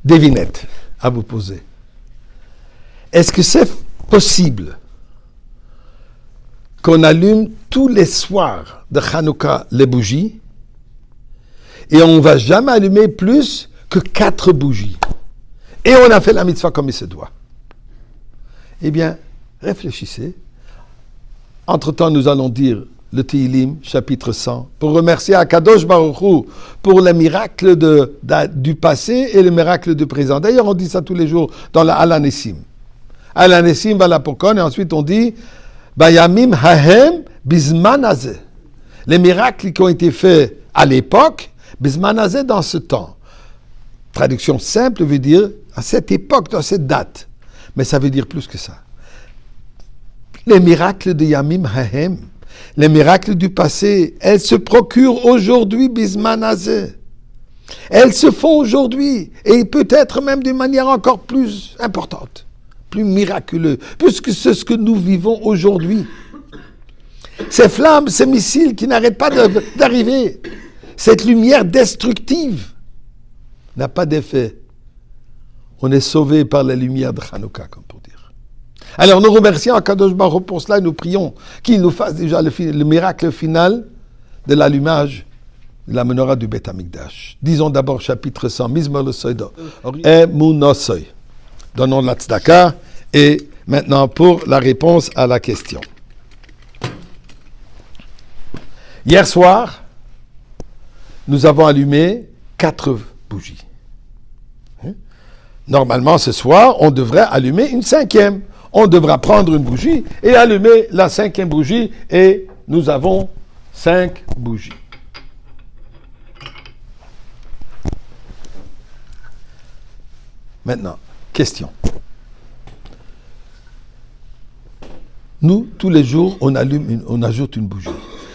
devinette à vous poser. Est-ce que c'est possible qu'on allume tous les soirs de Hanouka les bougies et on ne va jamais allumer plus que 4 bougies? Et on a fait la mitzvah comme il se doit. Eh bien, réfléchissez. Entre-temps, nous allons dire le Tehillim, chapitre 100, pour remercier Akadosh Baruch Hu pour les miracles du passé et les miracles du présent. D'ailleurs, on dit ça tous les jours dans la Alanessim. Alanessim va la Pokon, et ensuite on dit Bayamim Hahem Bizman Hazeh. Les miracles qui ont été faits à l'époque, Bizman Hazeh dans ce temps. Traduction simple veut dire à cette époque, dans cette date. Mais ça veut dire plus que ça. Les miracles de Yamim Hahem, les miracles du passé, elles se procurent aujourd'hui, Bizman Hazeh. Elles se font aujourd'hui, et peut-être même d'une manière encore plus importante, plus miraculeuse, puisque c'est ce que nous vivons aujourd'hui. Ces flammes, ces missiles qui n'arrêtent pas d'arriver, cette lumière destructive n'a pas d'effet. On est sauvé par la lumière de Hanouka, comme pour dire. Alors nous remercions Akadosh Baruch Hu pour cela et nous prions qu'il nous fasse déjà le miracle final de l'allumage de la menorah du Beth Amikdash. Disons d'abord chapitre 100, Mizmor le Soido, Emunosoy. Donnons la tzedaka et maintenant pour la réponse à la question. Hier soir, nous avons allumé 4 bougies. Normalement, ce soir, on devrait allumer une 5e. On devra prendre une bougie et allumer la 5e bougie et nous avons 5 bougies. Maintenant, question. Nous, tous les jours, on ajoute une bougie.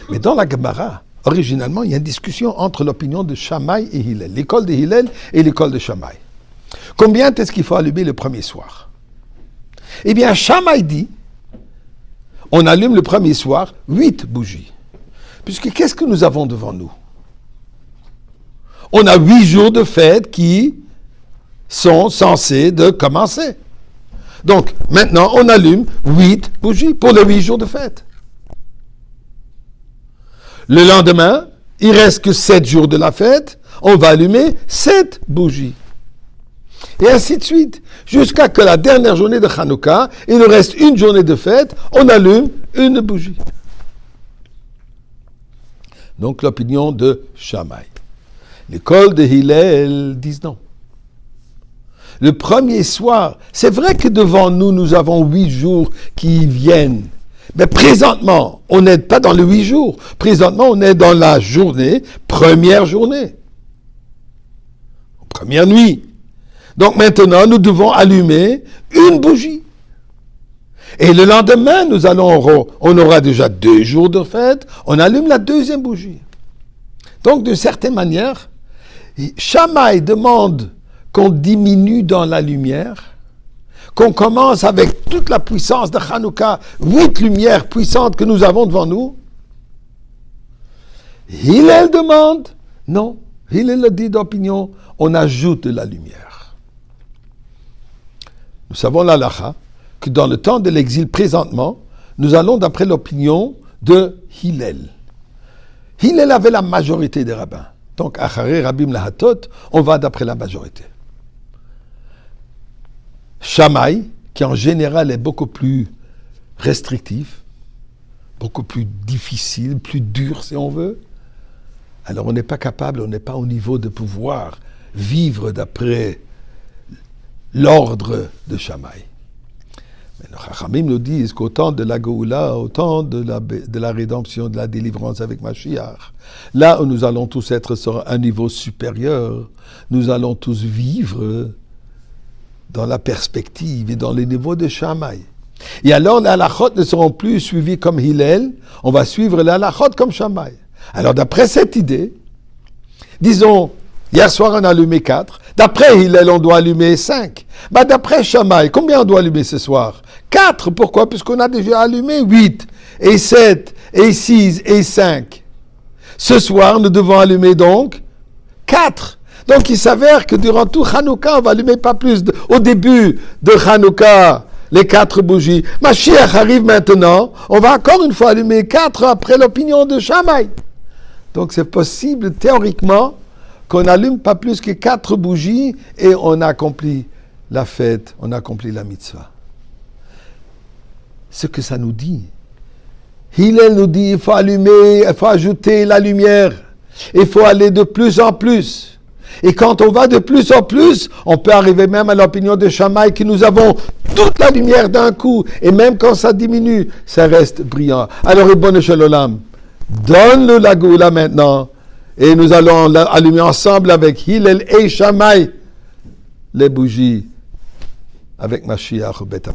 Mais dans la Gemara, originalement, il y a une discussion entre l'opinion de Shammai et Hillel, l'école de Hillel et l'école de Shammai. Combien est-ce qu'il faut allumer le premier soir? Eh bien, Shammai dit, on allume le premier soir 8 bougies. Puisque qu'est-ce que nous avons devant nous? On a 8 jours de fête qui sont censés de commencer. Donc, maintenant, on allume 8 bougies pour les 8 jours de fête. Le lendemain, il reste que 7 jours de la fête, on va allumer 7 bougies. Et ainsi de suite, jusqu'à que la dernière journée de Hanouka, il nous reste une journée de fête, on allume une bougie. Donc l'opinion de Shammai. L'école de Hillel disent non. Le premier soir, c'est vrai que devant nous, nous avons 8 jours qui viennent. Mais présentement, on n'est pas dans les 8 jours. Présentement, on est dans la journée, première journée. Première nuit. Donc maintenant, nous devons allumer une bougie. Et le lendemain, on aura déjà 2 jours de fête, on allume la 2e bougie. Donc, d'une certaine manière, Shammai demande qu'on diminue dans la lumière, qu'on commence avec toute la puissance de Hanouka, 8 lumières puissantes que nous avons devant nous. Hillel demande, non, Hillel a dit d'opinion, on ajoute de la lumière. Nous savons l'halakha, que dans le temps de l'exil présentement, nous allons d'après l'opinion de Hillel. Hillel avait la majorité des rabbins. Donc, Acharé Rabim Lahatot, on va d'après la majorité. Shammai, qui en général est beaucoup plus restrictif, beaucoup plus difficile, plus dur si on veut, alors on n'est pas capable, on n'est pas au niveau de pouvoir vivre d'après l'ordre de Shammai. Mais nos Chachamim nous disent qu'au temps de la Géoula, au temps de la rédemption, de la délivrance avec Mashiach, là où nous allons tous être sur un niveau supérieur, nous allons tous vivre dans la perspective et dans les niveaux de Shammai. Et alors les halachot ne seront plus suivis comme Hillel, on va suivre les halachot comme Shammai. Alors d'après cette idée, disons, hier soir on a allumé 4, d'après Hillel on doit allumer 5. D'après Shammai, combien on doit allumer ce soir? 4, pourquoi? Puisqu'on a déjà allumé 8, et 7, et 6, et 5. Ce soir nous devons allumer donc 4. Donc il s'avère que durant tout Hanouka, on va allumer pas plus. Au début de Hanouka, les 4 bougies. Mashiach arrive maintenant, on va encore une fois allumer 4 après l'opinion de Shammai. Donc c'est possible théoriquement qu'on n'allume pas plus que 4 bougies et on accomplit la fête, on accomplit la mitzvah. Ce que ça nous dit. Hillel nous dit, il faut allumer, il faut ajouter la lumière. Il faut aller de plus en plus. Et quand on va de plus en plus, on peut arriver même à l'opinion de Shammai que nous avons toute la lumière d'un coup. Et même quand ça diminue, ça reste brillant. Alors, Ribono Shel Olam, donne-le la Goula maintenant. Et nous allons allumer ensemble avec Hillel et Shammai les bougies avec Mashiach au Beth